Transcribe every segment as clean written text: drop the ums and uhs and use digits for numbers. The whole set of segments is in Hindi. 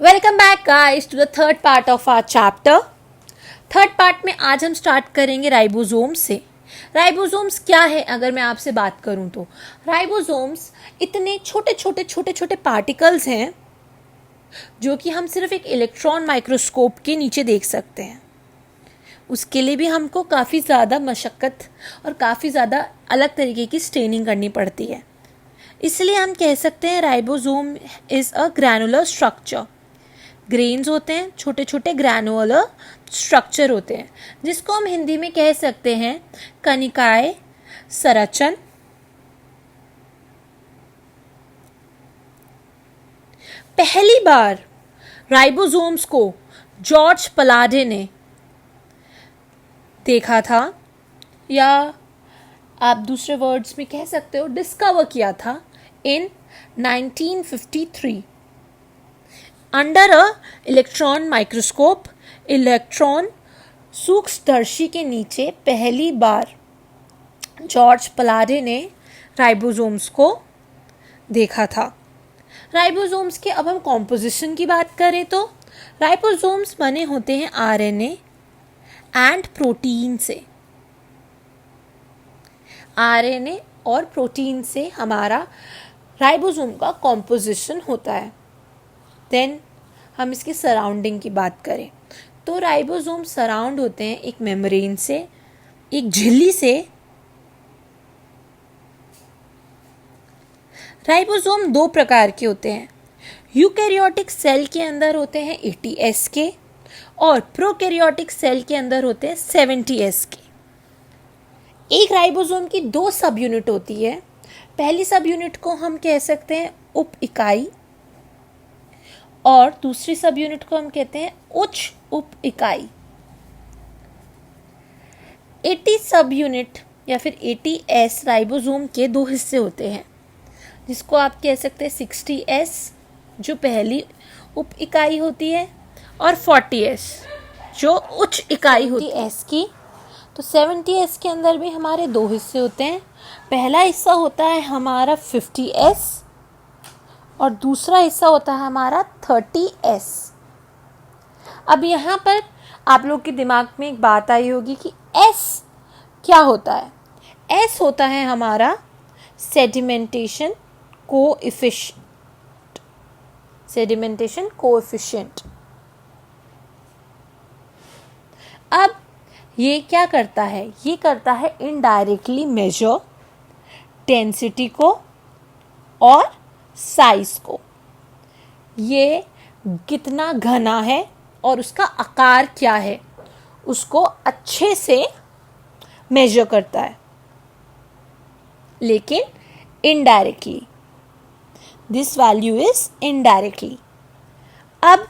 Welcome back guys to the third part of our chapter. Third part में आज हम स्टार्ट करेंगे राइबोसोम्स से। राइबोसोम्स क्या है अगर मैं आपसे बात करूं तो राइबोसोम्स इतने छोटे छोटे पार्टिकल्स हैं जो कि हम सिर्फ एक इलेक्ट्रॉन माइक्रोस्कोप के नीचे देख सकते हैं। उसके लिए भी हमको काफ़ी ज़्यादा मशक्क़त और काफ़ी ज़्यादा अलग तरीके की स्टेनिंग करनी पड़ती है। इसलिए हम कह सकते हैं ribosome is a granular structure. Grains होते हैं, छोटे छोटे ग्रैनुलर स्ट्रक्चर होते हैं, जिसको हम हिंदी में कह सकते हैं कनिकाएं, संरचन। पहली बार राइबोसोम्स को जॉर्ज पलाडे ने देखा था, या आप दूसरे वर्ड्स में कह सकते हो डिस्कवर किया था इन 1953 under a electron microscope. Electron सूक्ष्मदर्शी के नीचे पहली बार जॉर्ज पलाडे ने राइबोसोम्स को देखा था। राइबोसोम्स के अब हम कॉम्पोजिशन की बात करें तो राइबोसोम्स बने होते हैं आरएनए एंड प्रोटीन से। आरएनए और प्रोटीन से हमारा राइबोसोम का कॉम्पोजिशन होता है। देन हम इसकी सराउंडिंग की बात करें तो राइबोसोम सराउंड होते हैं एक मेम्ब्रेन से, एक झिल्ली से। राइबोसोम दो प्रकार के होते हैं। यूकैरियोटिक सेल के अंदर होते हैं 80S के और प्रोकैरियोटिक सेल के अंदर होते हैं 70S के। एक राइबोसोम की दो सब यूनिट होती है। पहली सब यूनिट को हम कह सकते हैं उप इकाई और दूसरी सब यूनिट को हम कहते हैं उच्च उप इकाई। 80 सब यूनिट या फिर 80S राइबोसोम के दो हिस्से होते हैं, जिसको आप कह सकते हैं 60S जो पहली उप इकाई होती है और 40S जो उच्च इकाई होती है S की। तो 70S के अंदर भी हमारे दो हिस्से होते हैं। पहला हिस्सा होता है हमारा 50S और दूसरा हिस्सा होता है हमारा 30S। अब यहाँ पर आप लोग के दिमाग में एक बात आई होगी कि S क्या होता है। S होता है हमारा सेडिमेंटेशन कोएफिशिएंट। Sedimentation coefficient. अब ये क्या करता है? ये करता है इनडायरेक्टली मेजर डेंसिटी को और साइज को। ये कितना घना है और उसका आकार क्या है उसको अच्छे से मेजर करता है, लेकिन indirectly. This value is indirectly. अब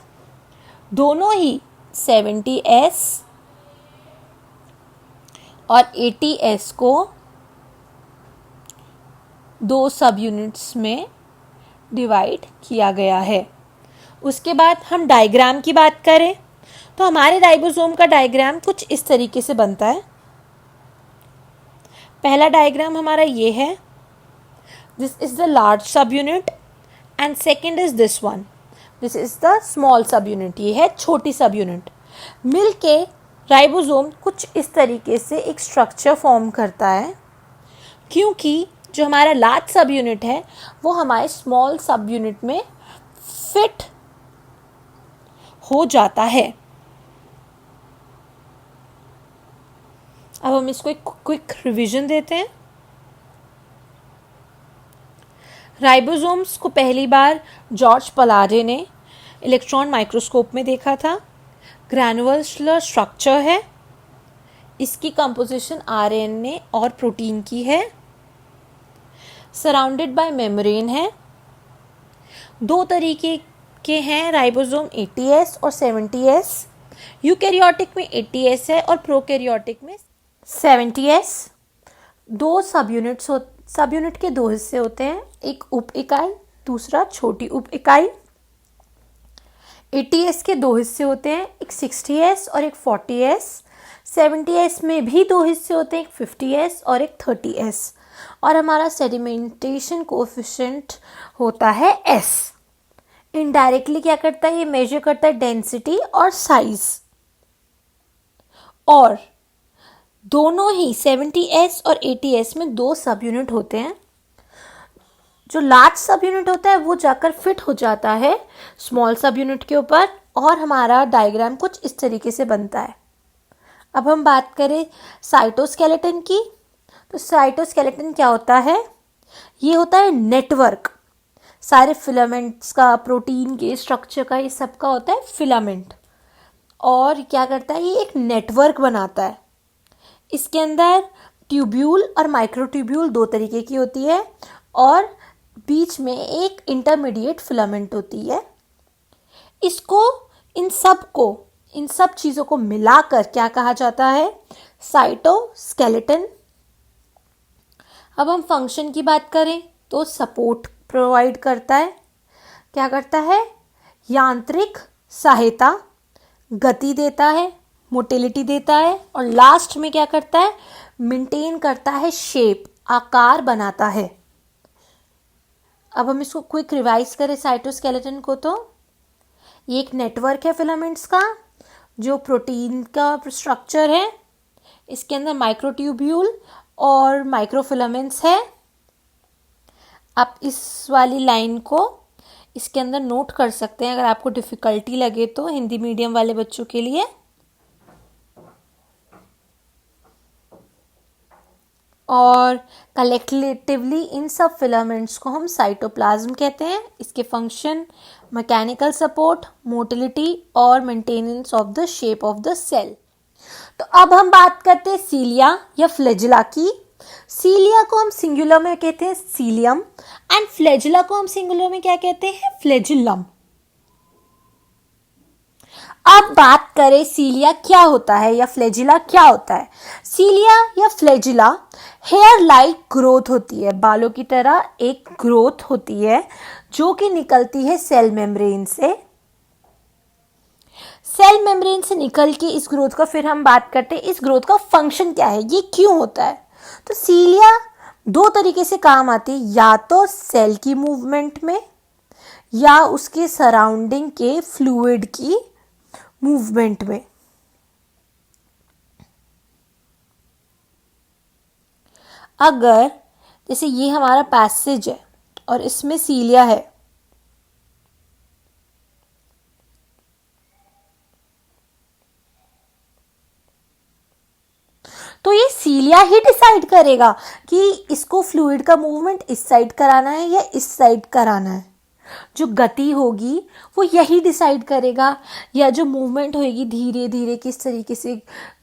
दोनों ही 70S और 80S को दो सब यूनिट्स में डिवाइड किया गया है। उसके बाद हम डायग्राम की बात करें तो हमारे राइबोसोम का डायग्राम कुछ इस तरीके से बनता है। पहला डायग्राम हमारा ये है, दिस इज द लार्ज सब unit and second is this one, this is the small सब यूनिट। ये है छोटी सब यूनिट। मिलके राइबोसोम कुछ इस तरीके से एक स्ट्रक्चर फॉर्म करता है, क्योंकि जो हमारा लार्ज सब यूनिट है वो हमारे स्मॉल सब यूनिट में फिट हो जाता है। अब हम इसको एक क्विक रिवीजन देते हैं। राइबोसोम्स को पहली बार जॉर्ज पलाडे ने इलेक्ट्रॉन माइक्रोस्कोप में देखा था। ग्रैनुलर स्ट्रक्चर है। इसकी कंपोजिशन आरएनए और प्रोटीन की है। सराउंडेड बाय मेम्ब्रेन है। दो तरीके के हैं राइबोसोम, 80S और 70S। यूकैरियोटिक में 80S है और प्रोकैरियोटिक में 70S। दो सब यूनिट के दो हिस्से होते हैं, एक उप इकाई, दूसरा छोटी उप इकाई। 80S के दो हिस्से होते हैं, एक 60S और एक 40S। 70S में भी दो हिस्से होते हैं, एक 50S और एक 30S। और हमारा सेडिमेंटेशन कोएफिशिएंट होता है S। इनडायरेक्टली क्या करता है, ये मेजर करता है डेंसिटी और साइज। और दोनों ही 70s और 80s में दो सब यूनिट होते हैं। जो लार्ज सब यूनिट होता है वो जाकर फिट हो जाता है स्मॉल सब यूनिट के ऊपर, और हमारा डायग्राम कुछ इस तरीके से बनता है। अब हम बात करें साइटोस्केलेटन की, तो साइटोस्केलेटन क्या होता है, ये होता है नेटवर्क सारे फिलामेंट्स का, प्रोटीन के स्ट्रक्चर का, ये सब का होता है फिलामेंट। और क्या करता है, ये एक नेटवर्क बनाता है। इसके अंदर ट्यूब्यूल और माइक्रोट्यूब्यूल दो तरीके की होती है, और बीच में एक इंटरमीडिएट फिलामेंट होती है। इसको इन सब चीज़ों को मिलाकर क्या कहा जाता है, साइटोस्केलेटन। अब हम फंक्शन की बात करें तो सपोर्ट प्रोवाइड करता है, क्या करता है, यांत्रिक सहायता, गति देता है, मोटिलिटी देता है, और लास्ट में क्या करता है, मेंटेन करता है शेप, आकार बनाता है। अब हम इसको क्विक रिवाइज करें साइटोस्केलेटन को, तो ये एक नेटवर्क है फिलामेंट्स का जो प्रोटीन का स्ट्रक्चर है। इसके अंदर माइक्रोट्यूब्यूल और माइक्रोफिलामेंट्स है। आप इस वाली लाइन को इसके अंदर नोट कर सकते हैं अगर आपको डिफ़िकल्टी लगे तो, हिंदी मीडियम वाले बच्चों के लिए। और कलेक्टिवली इन सब फिलामेंट्स को हम साइटोप्लाज्म कहते हैं। इसके फंक्शन मैकेनिकल सपोर्ट, मोटिलिटी और maintenance of the shape of the cell. तो अब हम बात करते हैं सीलिया या फ्लैजिला की। सीलिया को हम सिंगुलर में कहते हैं सीलियम, एंड फ्लैजिला को हम सिंगुलर में क्या कहते हैं, फ्लैजिलम। अब बात करें सीलिया क्या होता है या फ्लैजिला क्या होता है। सीलिया या फ्लैजिला हेयर लाइक ग्रोथ होती है, बालों की तरह एक ग्रोथ होती है जो कि निकलती है सेल मेम्ब्रेन से। सेल मेम्ब्रेन से निकल के इस ग्रोथ का फिर हम बात करते हैं इस ग्रोथ का फंक्शन क्या है, ये क्यों होता है। तो सीलिया दो तरीके से काम आती है, या तो सेल की मूवमेंट में या उसके सराउंडिंग के फ्लूइड की मूवमेंट में। अगर जैसे ये हमारा पैसेज है और इसमें सीलिया है, तो ये सीलिया ही डिसाइड करेगा कि इसको फ्लूइड का मूवमेंट इस साइड कराना है या इस साइड कराना है। जो गति होगी वो यही डिसाइड करेगा, या जो मूवमेंट होगी धीरे धीरे किस तरीके से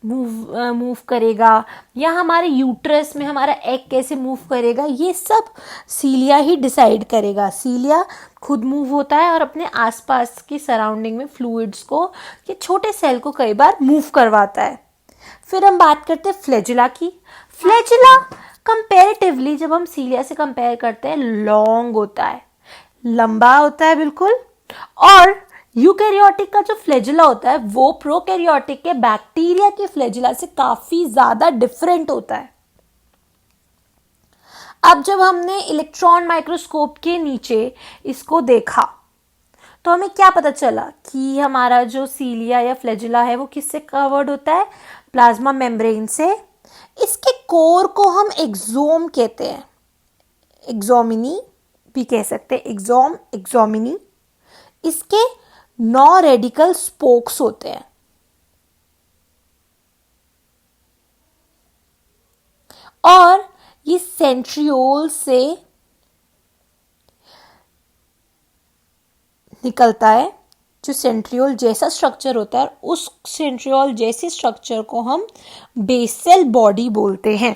मूव करेगा, या हमारे यूट्रस में हमारा एग कैसे मूव करेगा, ये सब सीलिया ही डिसाइड करेगा। सीलिया खुद मूव होता है और अपने आसपास की सराउंडिंग में फ्लूइड्स को, ये छोटे सेल को कई बार मूव करवाता है। फिर हम बात करते हैं फ्लैजिला की। फ्लैजिला कंपैरेटिवली जब हम सीलिया से कंपेयर करते हैं लॉन्ग होता है, लंबा होता है बिल्कुल। और यूकैरियोटिक का जो फ्लैजिला होता है वो प्रोकैरियोटिक के बैक्टीरिया के फ्लैजिला से काफी ज्यादा डिफरेंट होता है। अब जब हमने इलेक्ट्रॉन माइक्रोस्कोप के नीचे इसको देखा तो हमें क्या पता चला कि हमारा जो सीलिया या फ्लैजिला है वो किससे कवर्ड होता है, प्लाज्मा मेम्ब्रेन से। इसके कोर को हम एक्सोम कहते हैं, एक्सोमिनी भी कह सकते हैं, एक्सोम, एक्सोमिनी। इसके 9 रेडिकल स्पोक्स होते हैं, और ये सेंट्रियोल से निकलता है। जो सेंट्रियोल जैसा स्ट्रक्चर होता है उस सेंट्रियोल जैसे स्ट्रक्चर को हम बेसल बॉडी बोलते हैं।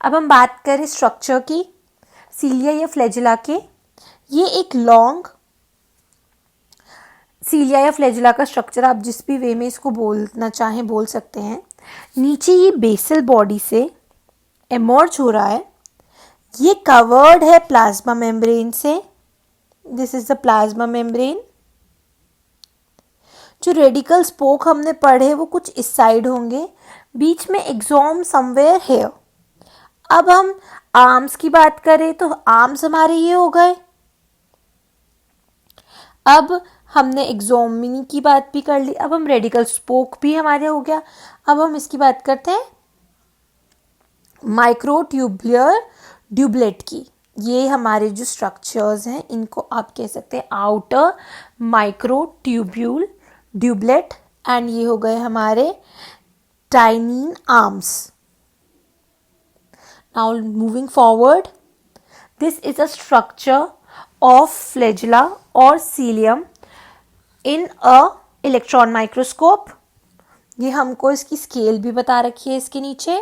अब हम बात करें स्ट्रक्चर की सीलिया या फ्लैजिला के। ये एक लॉन्ग सीलिया या फ्लैजिला का स्ट्रक्चर आप जिस भी वे में इसको बोलना चाहें बोल सकते हैं। नीचे ये बेसल बॉडी से एमर्ज हो रहा है, ये कवर्ड है प्लाज्मा मेम्ब्रेन से। This is the plasma membrane. जो रेडिकल स्पोक हमने पढ़े वो कुछ इस साइड होंगे, बीच में एक्सोम समवेयर है। अब हम आर्म्स की बात करें तो आर्म्स हमारे ये हो गए। अब हमने एक्सोमी की बात भी कर ली, अब हम रेडिकल स्पोक भी हमारे हो गया। अब हम इसकी बात करते हैं माइक्रोट्यूबुलर ड्यूबलेट की। ये हमारे जो स्ट्रक्चर्स हैं इनको आप कह सकते हैं आउटर माइक्रोट्यूब्यूल ड्यूबलेट, एंड ये हो गए हमारे टाइनीन arms. Now moving forward, this is a structure of flagella or cilium in a electron microscope। ये हमको इसकी स्केल भी बता रखी है इसके नीचे।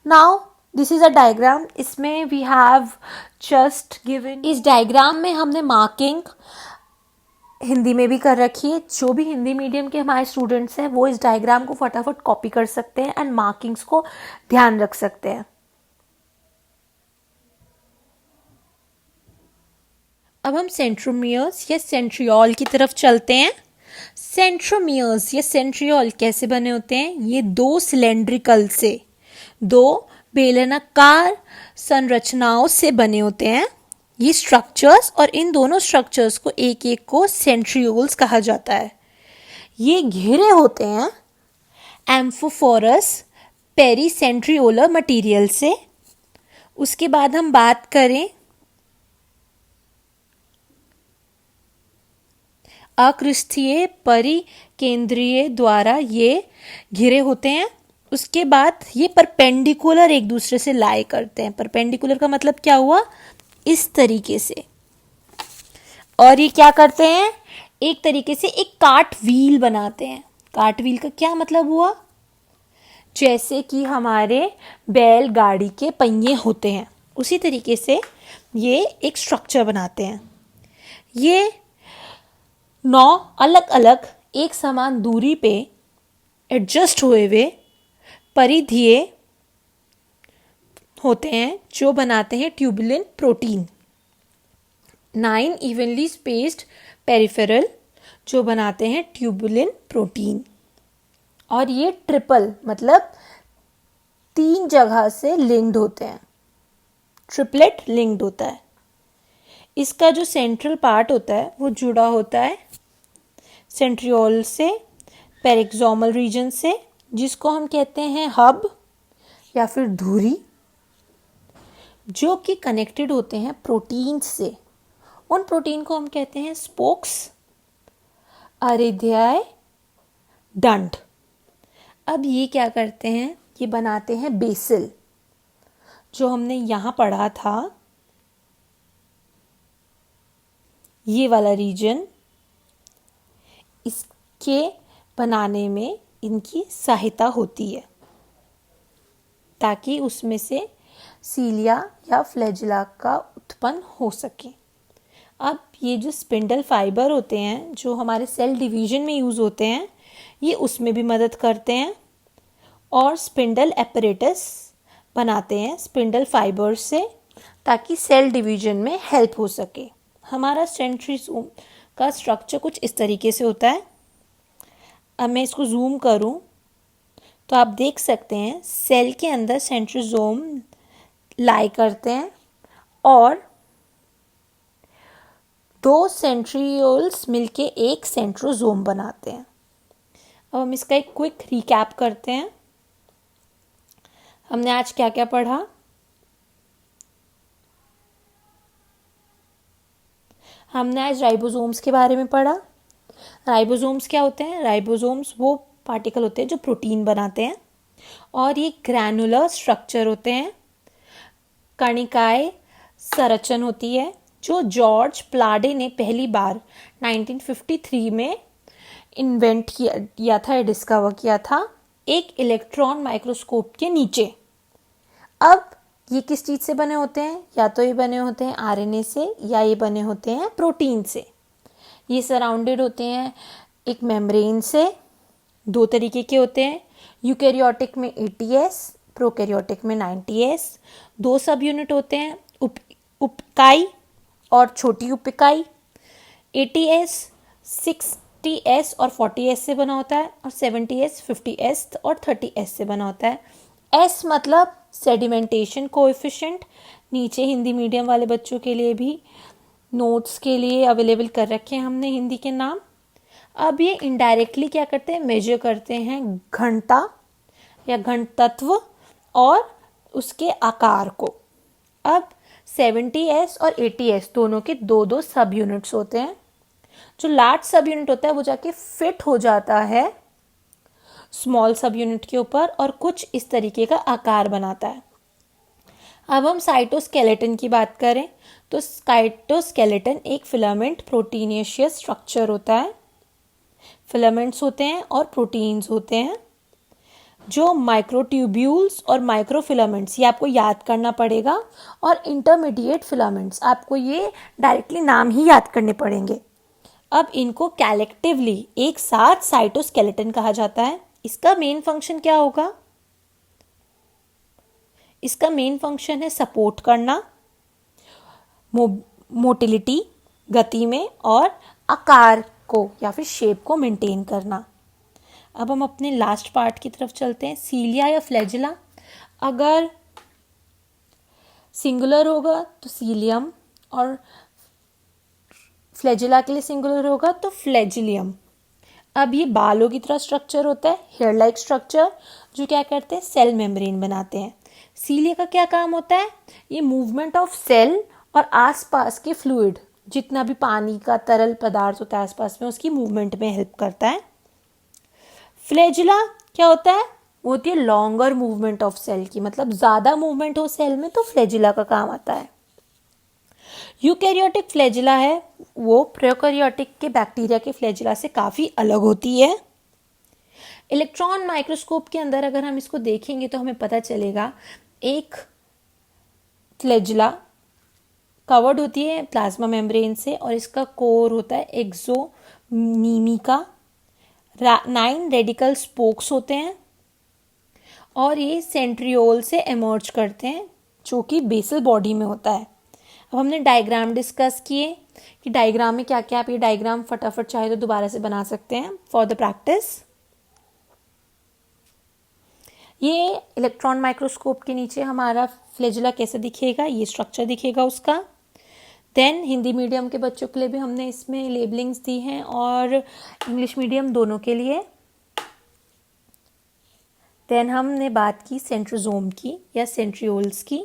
Now this is a diagram, इसमें वी हैव जस्ट गिवन, इस डायग्राम में हमने मार्किंग हिंदी में भी कर रखी है। जो भी हिंदी मीडियम के हमारे स्टूडेंट्स हैं वो इस डायग्राम को फटाफट कॉपी कर सकते हैं एंड मार्किंग्स को ध्यान रख सकते हैं। अब हम सेंट्रोमियर्स या सेंट्रियोल की तरफ चलते हैं। सेंट्रोमियर्स या सेंट्रियोल कैसे बने होते हैं? ये दो सिलेंड्रिकल से, दो बेलनाकार संरचनाओं से बने होते हैं ये स्ट्रक्चर्स, और इन दोनों स्ट्रक्चर्स को एक एक को सेंट्रियोल्स कहा जाता है। ये घिरे होते हैं एम्फोफोरस पेरीसेंट्रियोलर मटेरियल से। उसके बाद हम बात करें अकृष्ठीय परिकेंद्रीय द्वारा ये घिरे होते हैं। उसके बाद ये परपेंडिकुलर एक दूसरे से लाई करते हैं। परपेंडिकुलर का मतलब क्या हुआ? इस तरीके से। और ये क्या करते हैं? एक तरीके से एक काट व्हील बनाते हैं। काट व्हील का क्या मतलब हुआ? जैसे कि हमारे बैलगाड़ी के पहिए होते हैं उसी तरीके से ये एक स्ट्रक्चर बनाते हैं। ये 9 अलग अलग एक समान दूरी पे एडजस्ट हुए हुए परिधीय होते हैं जो बनाते हैं tubulin protein. 9 evenly spaced peripheral जो बनाते हैं ट्यूबुलिन प्रोटीन। और ये ट्रिपल मतलब 3 जगह से लिंक्ड होते हैं, ट्रिपलेट लिंक्ड होता है। इसका जो सेंट्रल पार्ट होता है वो जुड़ा होता है सेंट्रियोल से, पेरिक्सोमल रीजन से, जिसको हम कहते हैं हब या फिर धुरी, जो कि कनेक्टेड होते हैं प्रोटीन से। उन प्रोटीन को हम कहते हैं स्पोक्स, अरेध्याय, डंड। अब ये क्या करते हैं? ये बनाते हैं बेसिल, जो हमने यहाँ पढ़ा था, ये वाला रीजन। इसके बनाने में इनकी सहायता होती है ताकि उसमें से सीलिया या फ्लैजिला का उत्पन्न हो सके। अब ये जो स्पिंडल फाइबर होते हैं जो हमारे सेल डिवीजन में यूज़ होते हैं, ये उसमें भी मदद करते हैं और स्पिंडल एपरेटस बनाते हैं स्पिंडल फाइबर से ताकि सेल डिवीजन में हेल्प हो सके। हमारा सेंट्रियोल का स्ट्रक्चर कुछ इस तरीके से होता है। अब मैं इसको जूम करूं तो आप देख सकते हैं सेल के अंदर सेंट्रोसोम लाई करते हैं और 2 सेंट्रियोल्स मिलके एक सेंट्रोसोम बनाते हैं। अब हम इसका एक क्विक रिकैप करते हैं। हमने आज क्या क्या पढ़ा? हमने आज राइबोसोम्स के बारे में पढ़ा। राइबोसोम्स क्या होते हैं? राइबोसोम्स वो पार्टिकल होते हैं जो प्रोटीन बनाते हैं और ये ग्रैनुलर स्ट्रक्चर होते हैं। कणिकाएं संरचना होती है जो जॉर्ज प्लाडे ने पहली बार 1953 में इन्वेंट किया था, डिस्कवर किया था एक इलेक्ट्रॉन माइक्रोस्कोप के नीचे। अब ये किस चीज़ से बने होते हैं? या तो ये बने होते हैं आरएनए से या ये बने होते हैं प्रोटीन से। ये सराउंडेड होते हैं एक मेम्ब्रेन से। 2 तरीके के होते हैं, यूकैरियोटिक में 80S, प्रोकैरियोटिक में 90S। 2 सब यूनिट होते हैं, उपिकाई और छोटी उपिकाई। 80S 60S और 40S से बना होता है और 70S 50S और 30S से बना होता है। S मतलब सेडिमेंटेशन कोएफिशिएंट, नीचे हिंदी मीडियम वाले बच्चों के लिए भी नोट्स के लिए अवेलेबल कर रखे हैं हमने हिंदी के नाम। अब ये इनडायरेक्टली क्या करते हैं, मेजर करते हैं घनता या घनत्व और उसके आकार को। अब 70s और 80s दोनों के दो दो सब यूनिट्स होते हैं। जो लार्ज सब यूनिट होता है वो जाके फिट हो जाता है स्मॉल सब यूनिट के ऊपर और कुछ इस तरीके का आकार बनाता है। अब हम साइटोस्केलेटन की बात करें तो साइटोस्केलेटन एक फिलामेंट प्रोटीनेशियस स्ट्रक्चर होता है। फिलामेंट्स होते हैं और प्रोटीन्स होते हैं जो माइक्रोट्यूब्यूल्स और माइक्रोफिलामेंट्स, ये आपको याद करना पड़ेगा, और इंटरमीडिएट फिलामेंट्स, आपको ये डायरेक्टली नाम ही याद करने पड़ेंगे। अब इनको कलेक्टिवली एक साथ साइटोस्केलेटन कहा जाता है। इसका मेन फंक्शन क्या होगा? इसका मेन फंक्शन है सपोर्ट करना, मोटिलिटी गति में, और आकार को या फिर शेप को मेंटेन करना। अब हम अपने लास्ट पार्ट की तरफ चलते हैं, सीलिया या फ्लैजिला। अगर सिंगुलर होगा तो सीलियम और फ्लैजिला के लिए सिंगुलर होगा तो फ्लैजिलियम। अब ये बालों की तरह स्ट्रक्चर होता है, हेयर लाइक स्ट्रक्चर, जो क्या करते हैं, सेल मेम्ब्रेन बनाते हैं। सीलिया का क्या काम होता है? ये मूवमेंट ऑफ सेल और आसपास के फ्लूइड, जितना भी पानी का तरल पदार्थ होता है आसपास में, उसकी मूवमेंट में हेल्प करता है। फ्लैजिला क्या होता है? वो होती है लॉन्गर मूवमेंट ऑफ सेल की, मतलब ज़्यादा मूवमेंट हो सेल में तो फ्लैजिला का काम आता है। यूकैरियोटिक फ्लैजिला है वो प्रोकैरियोटिक के बैक्टीरिया के फ्लैजिला से काफ़ी अलग होती है। इलेक्ट्रॉन माइक्रोस्कोप के अंदर अगर हम इसको देखेंगे तो हमें पता चलेगा एक फ्लैजिला कवर्ड होती है प्लाज्मा मेम्ब्रेन से और इसका कोर होता है एक्सोनीमिका। 9 रेडिकल स्पोक्स होते हैं और ये सेंट्रियोल से एमर्ज करते हैं जो कि बेसल बॉडी में होता है। अब हमने डायग्राम डिस्कस किए कि डायग्राम में क्या क्या, आप ये डायग्राम फटाफट चाहे तो दोबारा से बना सकते हैं फॉर द प्रैक्टिस। ये इलेक्ट्रॉन माइक्रोस्कोप के नीचे हमारा फ्लैजिला कैसे दिखेगा, ये स्ट्रक्चर दिखेगा उसका। देन हिंदी मीडियम के बच्चों के लिए भी हमने इसमें लेबलिंग्स दी हैं और इंग्लिश मीडियम दोनों के लिए। देन हमने बात की सेंट्रोजोम की या सेंट्रियोल्स की।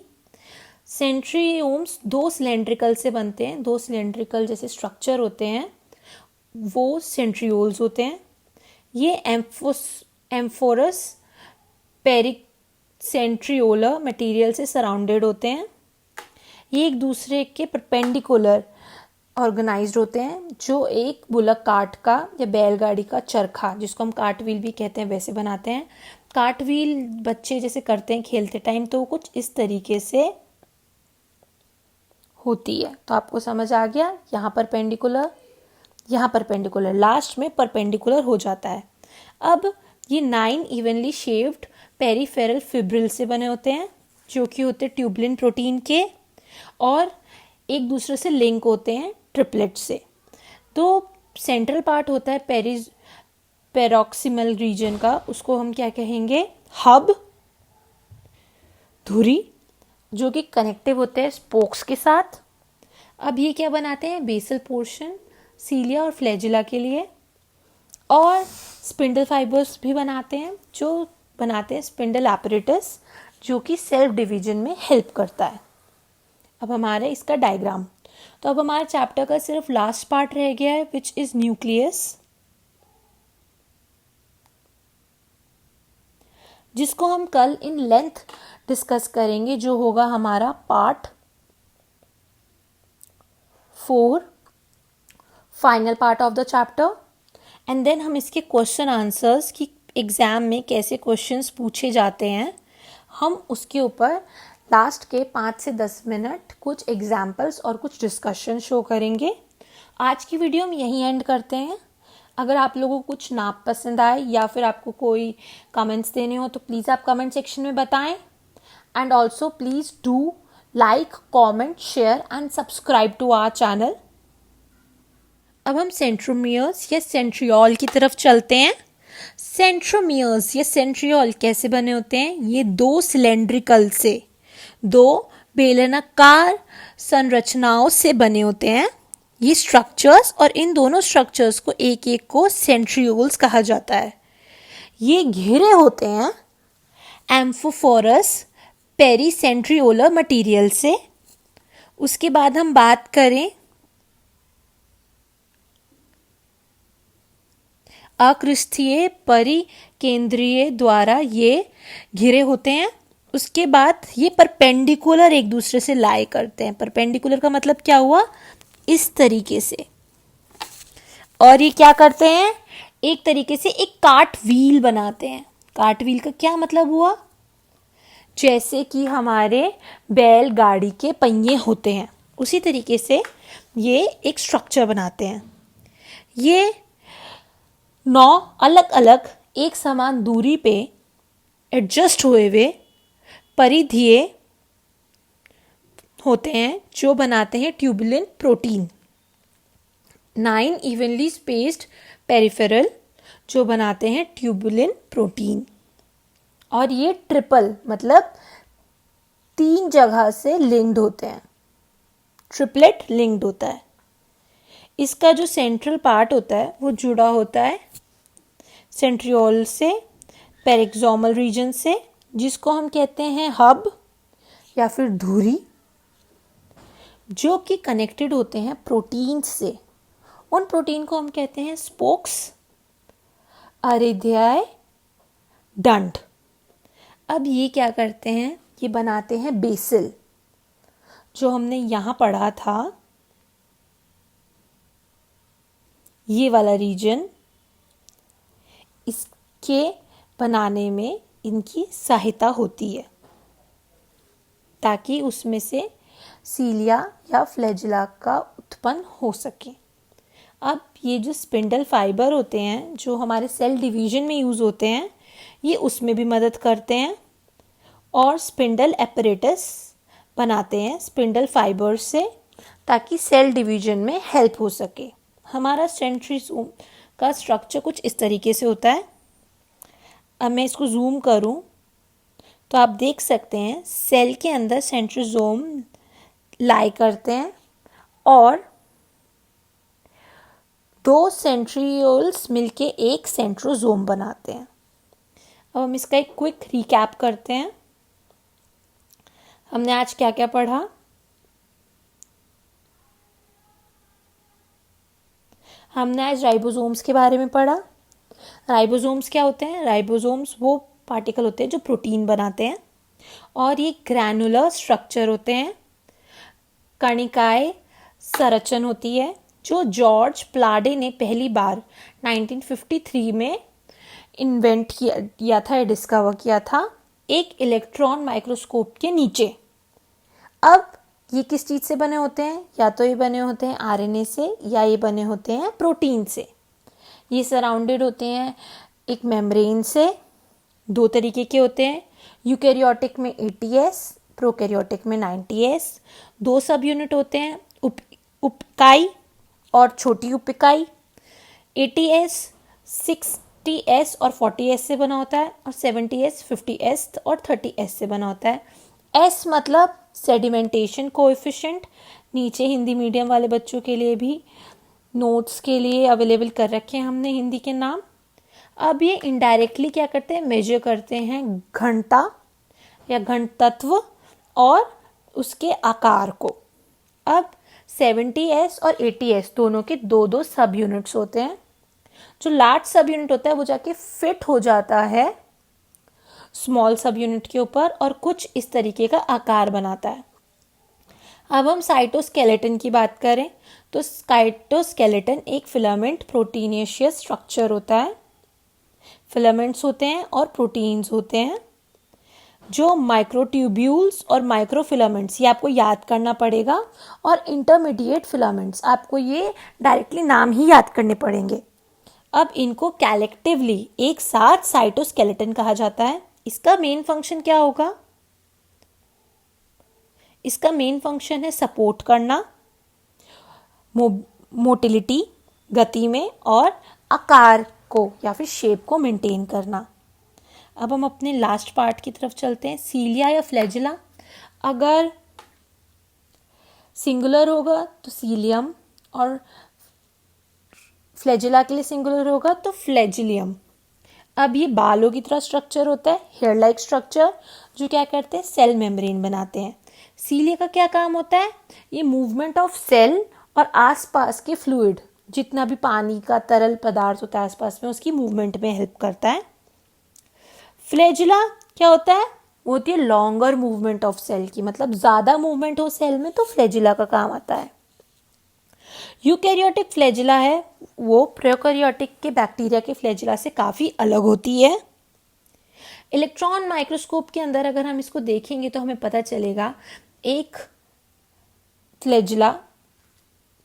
सेंट्रियोम्स 2 सिलेंड्रिकल से बनते हैं, 2 सिलेंड्रिकल जैसे स्ट्रक्चर होते हैं वो सेंट्रियोल्स होते हैं। ये एम्फोरस पेरिसेंट्रियोलर मटेरियल से सराउंडेड होते हैं। ये एक दूसरे के परपेंडिकुलर ऑर्गेनाइज्ड होते हैं, जो एक बुलक कार्ट का या बैलगाड़ी का चरखा, जिसको हम कार्ट व्हील भी कहते हैं, वैसे बनाते हैं। कार्ट व्हील बच्चे जैसे करते हैं खेलते टाइम, तो वो कुछ इस तरीके से होती है। तो आपको समझ आ गया, यहाँ परपेंडिकुलर, यहाँ परपेंडिकुलर, लास्ट में परपेंडिकुलर हो जाता है। अब ये 9 इवनली शेप्ड पेरिफेरल फिब्रिल से बने होते हैं, जो कि होते हैं ट्यूबलिन प्रोटीन के, और एक दूसरे से लिंक होते हैं ट्रिपलेट से। तो सेंट्रल पार्ट होता है पेरोक्सिमल रीजन का, उसको हम क्या कहेंगे, हब, धुरी, जो कि कनेक्टिव होते हैं स्पोक्स के साथ। अब ये क्या बनाते हैं, बेसल पोर्शन सीलिया और फ्लैजिला के लिए, और स्पिंडल फाइबर्स भी बनाते हैं, जो बनाते हैं स्पिंडल एपरेटस, जो कि सेल्फ डिवीजन में हेल्प करता है। अब हमारे इसका डायग्राम, तो अब हमारे चैप्टर का सिर्फ लास्ट पार्ट रह गया है, विच इज न्यूक्लियस, जिसको हम कल इन लेंथ डिस्कस करेंगे, जो होगा हमारा part 4, final part of the chapter. And then हम इसके क्वेश्चन आंसर्स की एग्जाम में कैसे क्वेश्चंस पूछे जाते हैं, हम उसके ऊपर लास्ट के 5 से 10 मिनट कुछ एग्जाम्पल्स और कुछ डिस्कशन शो करेंगे। आज की वीडियो हम यहीं एंड करते हैं। अगर आप लोगों को कुछ ना पसंद आए या फिर आपको कोई कमेंट्स देने हो तो प्लीज़ आप कमेंट सेक्शन में बताएं। And also please do like, comment, share and subscribe to our channel. अब हम सेंट्रोमियर्स या सेंट्रियोल की तरफ चलते हैं। सेंट्रोमियर्स या सेंट्रियोल कैसे बने होते हैं? ये 2 सिलेंड्रिकल से, 2 बेलनाकार संरचनाओं से बने होते हैं ये स्ट्रक्चर्स, और इन दोनों स्ट्रक्चर्स को एक एक को सेंट्रियोल्स कहा जाता है। ये घिरे होते हैं एम्फोफोरस पेरीसेंट्रियोलर मटेरियल से। उसके बाद हम बात करें अक्रिस्थीय परिकेंद्रीय द्वारा ये घिरे होते हैं। उसके बाद ये परपेंडिकुलर एक दूसरे से लाई करते हैं। परपेंडिकुलर का मतलब क्या हुआ, इस तरीके से। और ये क्या करते हैं, एक तरीके से एक काट व्हील बनाते हैं। काट व्हील का क्या मतलब हुआ, जैसे कि हमारे बैलगाड़ी के पहिए होते हैं उसी तरीके से ये एक स्ट्रक्चर बनाते हैं। ये 9 अलग अलग एक समान दूरी पे एडजस्ट हुए हुए परिधीय होते हैं जो बनाते हैं tubulin protein. 9 evenly spaced peripheral जो बनाते हैं ट्यूबुलिन प्रोटीन। और ये ट्रिपल मतलब 3 जगह से लिंक्ड होते हैं, ट्रिपलेट लिंक्ड होता है। इसका जो सेंट्रल पार्ट होता है वो जुड़ा होता है सेंट्रियोल से, पेरिक्सोमल रीजन से, जिसको हम कहते हैं हब या फिर धुरी, जो कि कनेक्टेड होते हैं प्रोटीन से। उन प्रोटीन को हम कहते हैं स्पोक्स, अरिध्याय, डंड। अब ये क्या करते हैं, ये बनाते हैं बेसिल, जो हमने यहाँ पढ़ा था, ये वाला रीजन। इसके बनाने में इनकी सहायता होती है ताकि उसमें से सीलिया या फ्लैजिला का उत्पन्न हो सके। अब ये जो स्पिंडल फाइबर होते हैं जो हमारे सेल डिवीजन में यूज़ होते हैं, ये उसमें भी मदद करते हैं और स्पिंडल एपरेटस बनाते हैं स्पिंडल फाइबर से ताकि सेल डिवीजन में हेल्प हो सके। हमारा सेंट्रियोल का स्ट्रक्चर कुछ इस तरीके से होता है। अब मैं इसको जूम करूं तो आप देख सकते हैं सेल के अंदर सेंट्रोसोम लाई करते हैं और 2 सेंट्रियोल्स मिलके एक सेंट्रोसोम बनाते हैं। अब हम इसका एक क्विक रिकैप करते हैं। हमने आज क्या क्या पढ़ा, हमने आज राइबोसोम्स के बारे में पढ़ा। राइबोसोम्स क्या होते हैं, राइबोसोम्स वो पार्टिकल होते हैं जो प्रोटीन बनाते हैं और ये ग्रैनुलर स्ट्रक्चर होते हैं। कणिकाएं संरचना होती है जो जॉर्ज प्लाडे ने पहली बार 1953 में इन्वेंट किया था या डिस्कवर किया था एक इलेक्ट्रॉन माइक्रोस्कोप के नीचे। अब ये किस चीज़ से बने होते हैं, या तो ये बने होते हैं आरएनए से या ये बने होते हैं प्रोटीन से। ये सराउंडेड होते हैं एक मेम्ब्रेन से। 2 तरीके के होते हैं, यूकैरियोटिक में 80S, प्रोकैरियोटिक में 90S। 2 सब यूनिट होते हैं, उपिकाई और छोटी उपिकाई। 80S 60S और 40S से बना होता है और 70S 50S और 30S से बना होता है। S मतलब सेडिमेंटेशन कोएफिशिएंट, नीचे हिंदी मीडियम वाले बच्चों के लिए भी नोट्स के लिए अवेलेबल कर रखे हैं हमने हिंदी के नाम। अब ये इनडायरेक्टली क्या करते हैं, मेजर करते हैं घनता या घनत्व और उसके आकार को। अब 70S और 80S दोनों के 2-2 सब यूनिट्स होते हैं। जो लार्ज सब यूनिट होता है वो जाके फिट हो जाता है स्मॉल सब यूनिट के ऊपर और कुछ इस तरीके का आकार बनाता है। अब हम साइटोस्केलेटन की बात करें तो साइटोस्केलेटन एक फिलामेंट प्रोटीनेशियस स्ट्रक्चर होता है। फिलामेंट्स होते हैं और प्रोटीन्स होते हैं जो माइक्रोट्यूब्यूल्स और माइक्रोफिलामेंट्स, ये आपको याद करना पड़ेगा, और इंटरमीडिएट फिलामेंट्स, आपको ये डायरेक्टली नाम ही याद करने पड़ेंगे। अब इनको कलेक्टिवली एक साथ साइटोस्केलेटन कहा जाता है। इसका मेन फंक्शन क्या होगा, इसका मेन फंक्शन है सपोर्ट करना मोटिलिटी, गति में, और आकार को या फिर शेप को मेंटेन करना। अब हम अपने लास्ट पार्ट की तरफ चलते हैं, सीलिया या फ्लैजिला। अगर सिंगुलर होगा तो सीलियम, और फ्लैजिला के लिए सिंगुलर होगा तो फ्लैजिलियम। अब ये बालों की तरह स्ट्रक्चर होता है, हेयर लाइक स्ट्रक्चर, जो क्या करते हैं, सेल मेम्ब्रेन बनाते हैं। सीलिया का क्या काम होता है, ये मूवमेंट ऑफ सेल और आसपास के फ्लूइड, जितना भी पानी का तरल पदार्थ होता है आसपास में, उसकी मूवमेंट में हेल्प करता है। फ्लैजिला क्या होता है, वो होती है लॉन्गर मूवमेंट ऑफ सेल की, मतलब ज्यादा मूवमेंट हो सेल में तो फ्लैजिला का काम आता है। यूकैरियोटिक फ्लैजिला है वो प्रोकैरियोटिक के बैक्टीरिया के फ्लैजिला से काफी अलग होती है। इलेक्ट्रॉन माइक्रोस्कोप के अंदर अगर हम इसको देखेंगे तो हमें पता चलेगा, एक फ्लैजिला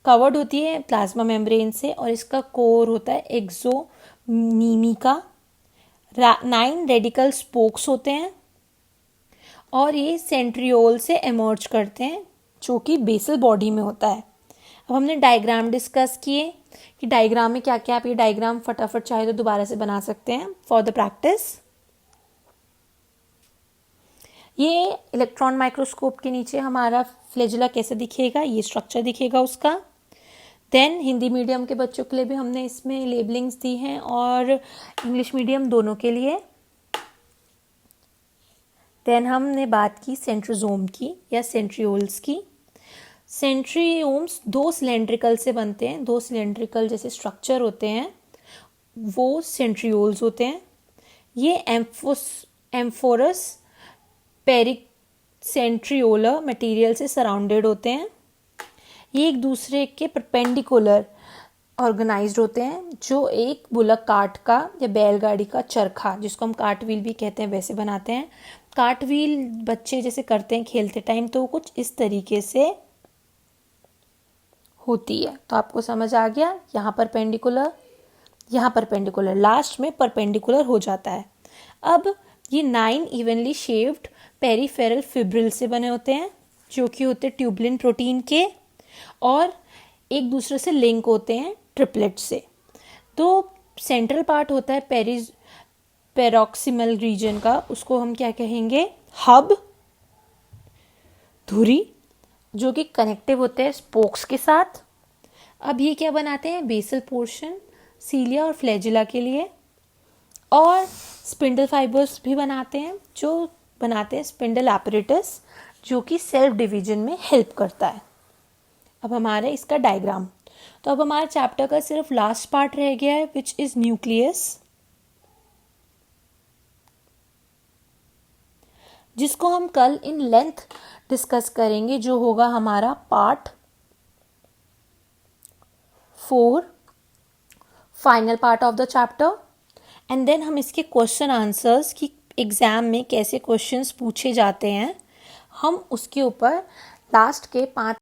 कवर्ड होती है प्लाज्मा मेम्ब्रेन से, और इसका कोर होता है एक्सोनीमिका। 9 रेडिकल स्पोक्स होते हैं और ये सेंट्रियोल से एमर्ज करते हैं, जो कि बेसल बॉडी में होता है। अब हमने डायग्राम डिस्कस किए कि डायग्राम में क्या क्या, आप ये डायग्राम फटाफट चाहे तो दोबारा से बना सकते हैं फॉर द प्रैक्टिस। ये इलेक्ट्रॉन माइक्रोस्कोप के नीचे हमारा फ्लैजिला कैसे दिखेगा, ये स्ट्रक्चर दिखेगा उसका। देन हिंदी मीडियम के बच्चों के लिए भी हमने इसमें लेबलिंग्स दी हैं और इंग्लिश मीडियम दोनों के लिए। देन हमने बात की सेंट्रोजोम की या सेंट्रियोल्स की। सेंट्रियोम्स 2 सिलेंड्रिकल से बनते हैं, 2 सिलेंड्रिकल जैसे स्ट्रक्चर होते हैं वो सेंट्रियोल्स होते हैं। ये एम्फोरस पेरिसेंट्रियोलर मटेरियल से सराउंडेड होते हैं। ये एक दूसरे के परपेंडिकुलर ऑर्गेनाइज्ड होते हैं, जो एक बुलक कार्ट का या बैलगाड़ी का चरखा, जिसको हम कार्ट व्हील भी कहते हैं, वैसे बनाते हैं। कार्ट व्हील बच्चे जैसे करते हैं खेलते टाइम, तो कुछ इस तरीके से होती है। तो आपको समझ आ गया, यहाँ परपेंडिकुलर, यहाँ परपेंडिकुलर, लास्ट में परपेंडिकुलर हो जाता है। अब ये 9 इवनली शेप्ड पेरिफेरल फिब्रिल से बने होते हैं, जो कि होते हैं ट्यूबलिन प्रोटीन के, और एक दूसरे से लिंक होते हैं ट्रिपलेट से। तो सेंट्रल पार्ट होता है पेरोक्सिमल रीजन का, उसको हम क्या कहेंगे, हब, धुरी, जो कि कनेक्टिव होते हैं स्पोक्स के साथ। अब ये क्या बनाते हैं, बेसल पोर्शन सीलिया और फ्लैजिला के लिए, और स्पिंडल फाइबर्स भी बनाते हैं, जो बनाते हैं स्पिंडल एपरेटस, जो कि सेल्फ डिवीजन में हेल्प करता है। अब हमारा इसका डायग्राम, तो अब हमारे चैप्टर का सिर्फ लास्ट पार्ट रह गया है, विच इज न्यूक्लियस, जिसको हम कल इन लेंथ डिस्कस करेंगे, जो होगा हमारा part 4, final part of the chapter. And then हम इसके क्वेश्चन आंसर्स की एग्जाम में कैसे क्वेश्चंस पूछे जाते हैं, हम उसके ऊपर लास्ट के 5